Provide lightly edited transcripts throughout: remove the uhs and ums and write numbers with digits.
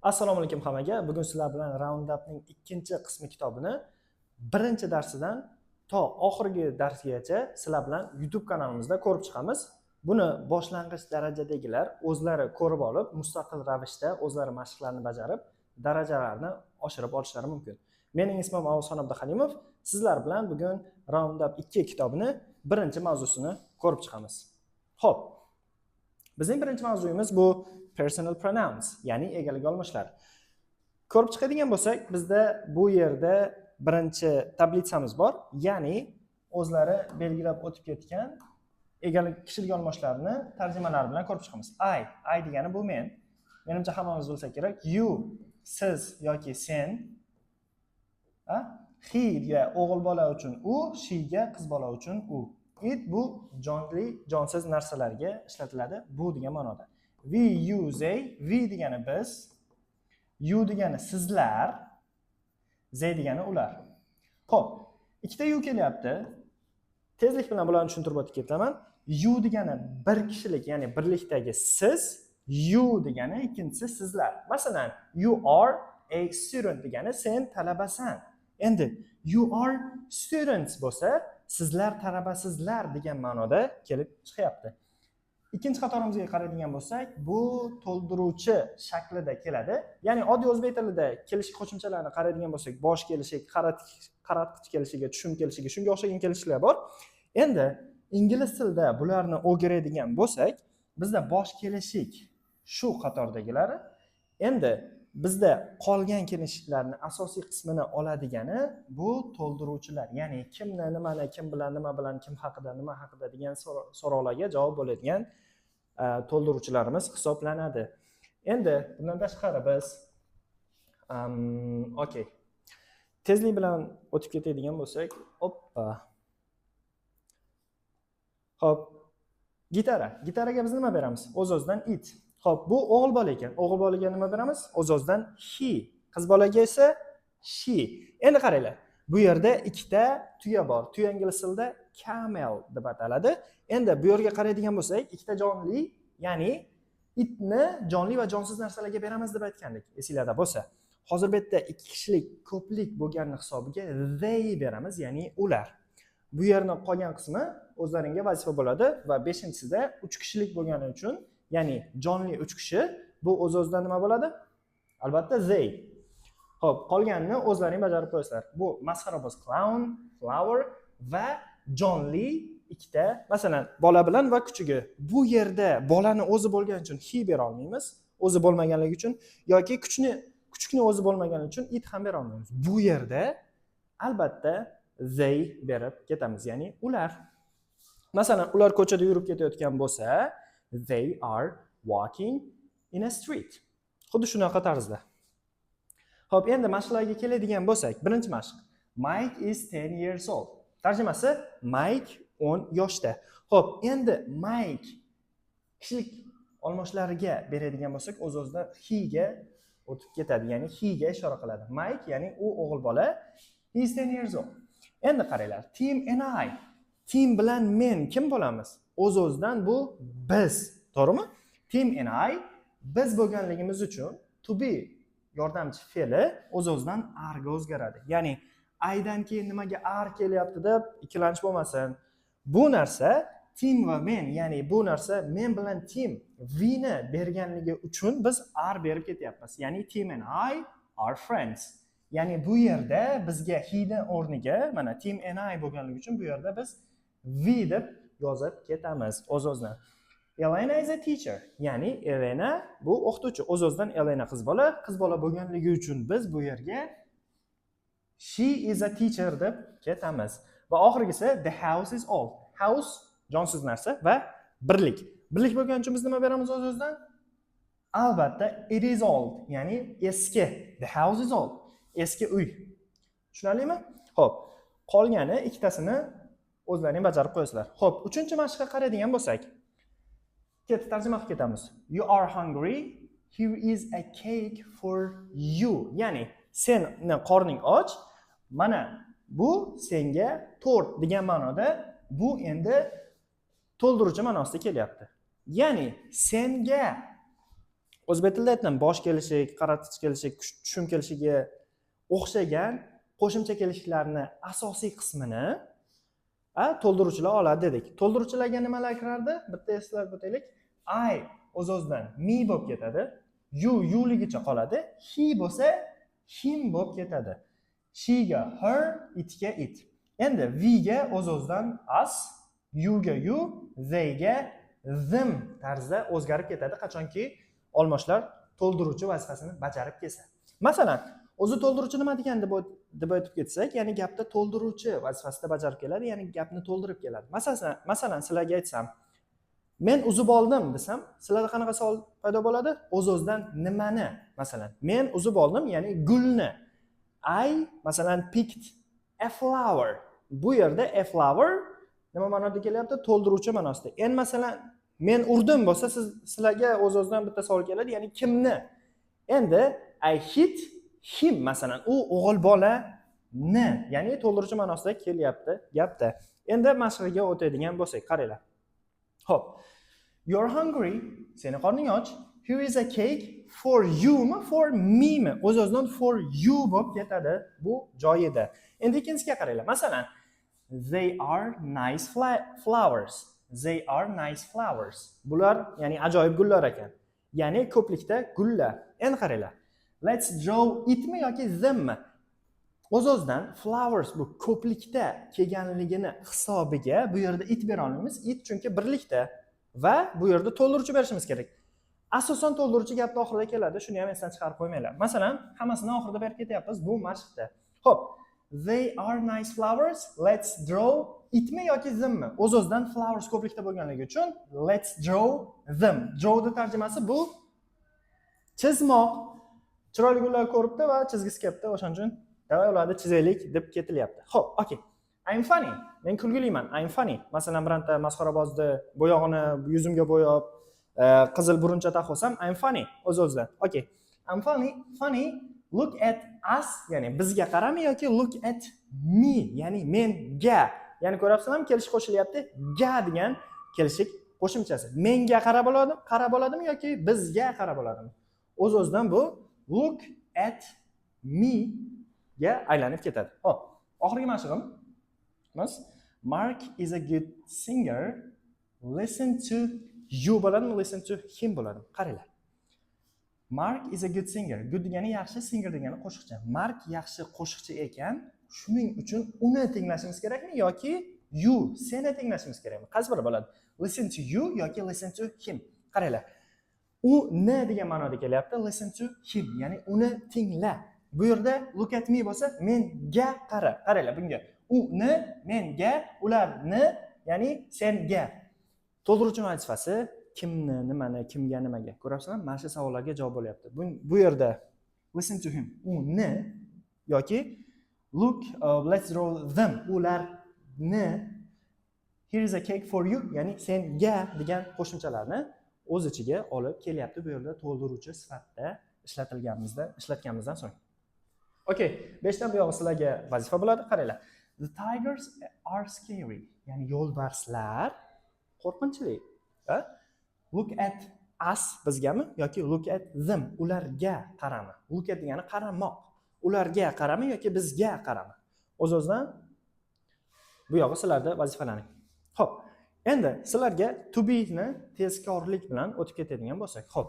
Assalomu alaykum hammaga. Bugun sizlar bilan Roundup'ning ikkinchi qismi kitobini birinchi darsidan to oxirgi darsgacha sizlar bilan YouTube kanalimizda ko'rib chiqamiz. Buni boshlang'ich darajadagilar o'zlari ko'rib olib, mustaqil ravishda o'zlari mashqlarni bajarib, darajalarni oshirib olishlari mumkin. Mening ismim Avson Abduhalimov. Sizlar bilan bugun Roundup 2 kitobini birinchi mavzusini ko'rib chiqamiz. Xo'p. Bizning birinchi mavzuyimiz bu personal pronouns, ya'ni egalik olmoshlar. Ko'rib chiqadigan bo'lsak, bizda bu yerda birinchi tablitsamiz bor, ya'ni o'zlari belgilab o'tib ketgan egalik kishilik olmoshlarni tarjimalari bilan ko'rib chiqamiz. I degani bu men. Menimcha hammamiz bilsa kerak. You, siz yoki sen. He ga o'g'il bola uchun u, she ga qiz bola uchun u. It bu jonli, jonsiz narsalarga ishlatiladi. Bu degan ma'noda. We, you, they, we degani biz, you degani sizlar, they degani ular. Xo'p, ikkita you kelyapti. Tezlik bilan bularni tushuntirib o'tib ketaman. You degani bir kishilik, ya'ni birlikdagi siz, you degani ikkinchisi sizlar. Masalan, you are a student degani sen talabasan. Endi you are students bo'lsa, sizlar talabasizlar degan ma'noda kelib chiqyapti. Ikkinchi qatorimizga qaraydigan bo'lsak, bu to'ldiruvchi shaklida keladi. Ya'ni oddiy o'zbek tilida kelishlik qo'shimchalarini qaraydigan bo'lsak, bosh kelishlik, qaratqich kelishiga, tushum kelishiga, shunga o'xshagan kelishliklar bor. Endi ingliz tilida bularni o'giradigan bo'lsak, bizda bosh kelishlik shu qatordagilar. Endi bizda qolgan kelishliklarning asosiy qismini oladigani bu to'ldiruvchilar. Ya'ni kimni, nimani, kim bilan, nima bilan, kim haqida, nima haqida degan savollarga javob bo'ladigan to'ldiruvchilarimiz hisoblanadi. Endi bundan tashqari biz okey. Tezlik bilan o'tib ketadigan bo'lsak, hoppa. Xo'p, gitaraga biz nima beramiz? O'z-o'zidan it. Xo'p, bu o'g'il bola ekan. O'g'il bolaga nima beramiz? O'z-o'zidan he. Qiz bolaga esa she. Endi qaranglar. Bu yerda ikkita tuya bor. Tuya ingliz tilida camel deb ataladi. Endi bu yerga qaraydigan bo'lsak, ikkita jonli, ya'ni itni jonli va jonsiz narsalarga beramiz deb aytgandik. Esinglarda bo'lsa. Hozir bu yerda ikki kishilik ko'plik bo'lganini hisobiga they beramiz, ya'ni ular. Bu yerning qolgan qismi o'zlaringga vazifa bo'ladi va 5-chisida 3 kishilik bo'lgani uchun, ya'ni jonli 3 kishi, bu o'z-o'zidan nima bo'ladi? Albatta they. Xo'p, qolganini o'zlaring bajarib qo'yasizlar. Bu masxaraboz clown, flower va jonli ikkita, masalan, bola bilan va kuchugi. Bu yerda bolani o'zi bo'lgani uchun he bera olmaymiz, o'zi bo'lmaganligi uchun, yoki kuchukni o'zi bo'lmagani uchun it ham bera olmaymiz. Bu yerda albatta they berib ketamiz, ya'ni ular. Masalan, ular ko'chada yurib ketayotgan bo'lsa, they are walking in a street. Xuddi shunaqa tarzda. Xo'p, endi mashqlarga keladigan bo'lsak, birinchi mashq. Mike is 10 years old. Tarjimasi Mike 10 yoshda. Xo'p, endi Mike kishilik olmoshlariga beradigan bo'lsak, o'z-o'zidan he ga o'tib ketadi, ya'ni he ga ishora qiladi. Mike, ya'ni u o'g'il bola, he is 10 years old. Endi qaranglar, Tim and I. Tim bilan men kim bo'lamiz? O'z-o'zidan bu biz, to'g'rimi? Tim and I biz bo'lganligimiz uchun to be yordamchi fe'li o'z-o'zidan are ga o'zgaradi. Ya'ni I dan keyin nimaga are kelyapti deb ikkilanch bo'lmasin. Bu narsa Tim va men, ya'ni bu narsa men bilan Tim we ni berganligi uchun biz are berib ketyapmiz. Ya'ni Tim and I are friends. Ya'ni bu yerda bizga he dan o'rniga mana Tim and I bo'lganligi uchun bu yerda biz we deb yozib ketamiz o'z-o'zidan. Elena is a teacher. Ya'ni Elena bu o'qituvchi. O'z-o'zidan Elena qiz bola bo'lganligi uchun biz bu yerga she is a teacher deb ketamiz. Va oxirgisi the house is old. House jonsiz narsa va birlik. Birlik bo'lgani uchun biz nima beramiz o'z-o'zidan? Albatta it is old, ya'ni eski. The house is old. Eski uy. Tushunarlimi? Xo'p, qolgani ikkitasini o'zlaring bajarib qo'yasizlar. Xo'p, 3-mashqqa qaraydigan bo'lsak, tarjima qilib ketamiz. You are hungry, here is a cake for you. Ya'ni seni qorning och, mana bu senga tort degan ma'noda, bu endi to'ldiruvchi ma'nosida kelyapti. Ya'ni senga O'zbek tilida aytdim, bosh kelishik, qaratish kelishik, tushum kelishiga o'xshagan qo'shimcha kelishiklarni asosiy qismini to'ldiruvchilar oladi dedik. To'ldiruvchilarga nimalar kirardi? Bitta eslab o'taylik. I o'z-o'zidan me bo'lib ketadi. You ligicha qoladi. He bo'lsa him bo'lib ketadi. She ga her, it ga it. Endi we ga o'z-o'zidan us, you ga you, they ga them tarzda o'zgarib ketadi qachonki olmoshlar to'ldiruvchi vazifasini bajarib kelsa. Masalan, o'zi to'ldiruvchi nima degan deb aytib ketsak, ya'ni gapda to'ldiruvchi vazifasida bajarib keladi, ya'ni gapni to'ldirib keladi. Masalan, sizlarga aytsam, men uzib oldim desam, sizlarda qanaqa savol paydo bo'ladi? O'z-o'zidan nimani? Masalan, men uzib oldim, ya'ni gulni. I masalan picked a flower. Bu yerda a flower nima ma'noda kelyapti? To'ldiruvchi ma'nosida. Endi masalan, men urdim bo'lsa, sizlarga o'z-o'zidan bitta savol keladi, ya'ni kimni? Endi I hit him masalan, u o'g'il bola ni, ya'ni to'ldiruvchi ma'nosida kelyapti gapda. Endi mashg'iga o'tadigan bo'lsak, qaranglar. Xo'p. You're hungry, seni qorning och. Here is a cake for you mi, for me mi? O'z-o'zidan for you bo'lib ketadi bu joyida. Endi ikkinchisiga qaranglar. Masalan, they are nice flowers. They are nice flowers. Bular ya'ni ajoyib gullar ekan. Ya'ni ko'plikda gullar. Endi qaranglar. Let's draw it mi yoki them mi? O'z-o'zidan flowers bu ko'plikda kelganligini hisobiga bu yerda it bera olmaymiz. It chunki birlikda va bu yerda to'ldiruvchi berishimiz kerak. Asosan to'ldiruvchi gapning oxirida keladi. Shuni ham esdan chiqarib qo'ymanglar. Masalan, hammasini oxirida berib ketyapmiz bu mashqda. Xo'p. They are nice flowers. Let's draw it mi yoki them mi? O'z-o'zidan flowers ko'plikda bo'lganligi uchun let's draw them. Draw the tarjimasi bu chizmoq. Chiroyli gullar ko'ribdi va chizgisi kelibdi, o'shaning uchun davay ularni chizaylik deb ketilyapti. Xo'p, okay. I'm funny. Men kulguliman. I'm funny. Masalan, birorta masxarabozni bo'yog'ini yuzimga bo'yab, qizil buruncha taqsam, I'm funny. O'z-o'zidan. Okay. I'm funny. Look at us, ya'ni bizga qarami yoki look at me, ya'ni menga. Ya'ni ko'ryapsizlarmi, kelish qo'shilyapti. Ga degan kelishik qo'shimchasi. Menga qarab bo'ladimi yoki bizga qarab bo'ladimi? O'z-o'zidan bu look at me ga aylanib ketadi. Hop, oxirgi mashg'im. Mark is a good singer. Listen to you bo'ladimi, listen to him bo'ladimi? Qaranglar. Mark is a good singer. Good degani yaxshi, singer degani qo'shiqchi. Mark yaxshi qo'shiqchi ekan, shuning uchun uni tinglashimiz kerakmi yoki you, seni tinglashimiz kerakmi? Qaysi biri bo'ladi? Listen to you yoki listen to him. Qaranglar. U ne degan ma'noda kelyapti? Listen to him, ya'ni uni tingla. Bu yerda look at me bo'lsa, menga qara. Qaranglar bunga. Uni, menga, ularni, ya'ni senga. To'ldiruvchi vazifasi kimni, nimani, kimga, nimaga. Ko'ryapsizlarmi? Mana shu savollarga javob bo'lyapti. Bu yerda listen to him, uni yoki look, let's draw them, ularni. Here is a cake for you, ya'ni senga degan qo'shimchalarni o'z ichiga olib kelyapti bu yerda to'ldiruvchi sifatida ishlatganimizdan so'ng. Okay, 5 dan buyog'i sizlarga vazifa bo'ladi. Qaranglar. The tigers are scary, ya'ni yo'lbarslar qo'rqinchli. Look at us bizgami yoki look at them, ularga qarami. Look at degani qaramoq. Ularga qarami yoki bizga qarami. O'z-o'zidan bu yog'i sizlarda vazifalaring. Xo'p, endi sizlarga to be ni tezkorlik bilan o'tib ketadigan bo'lsak, xo'p.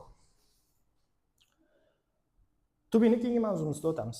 To be ni keyingi mavzumizda o'tamiz.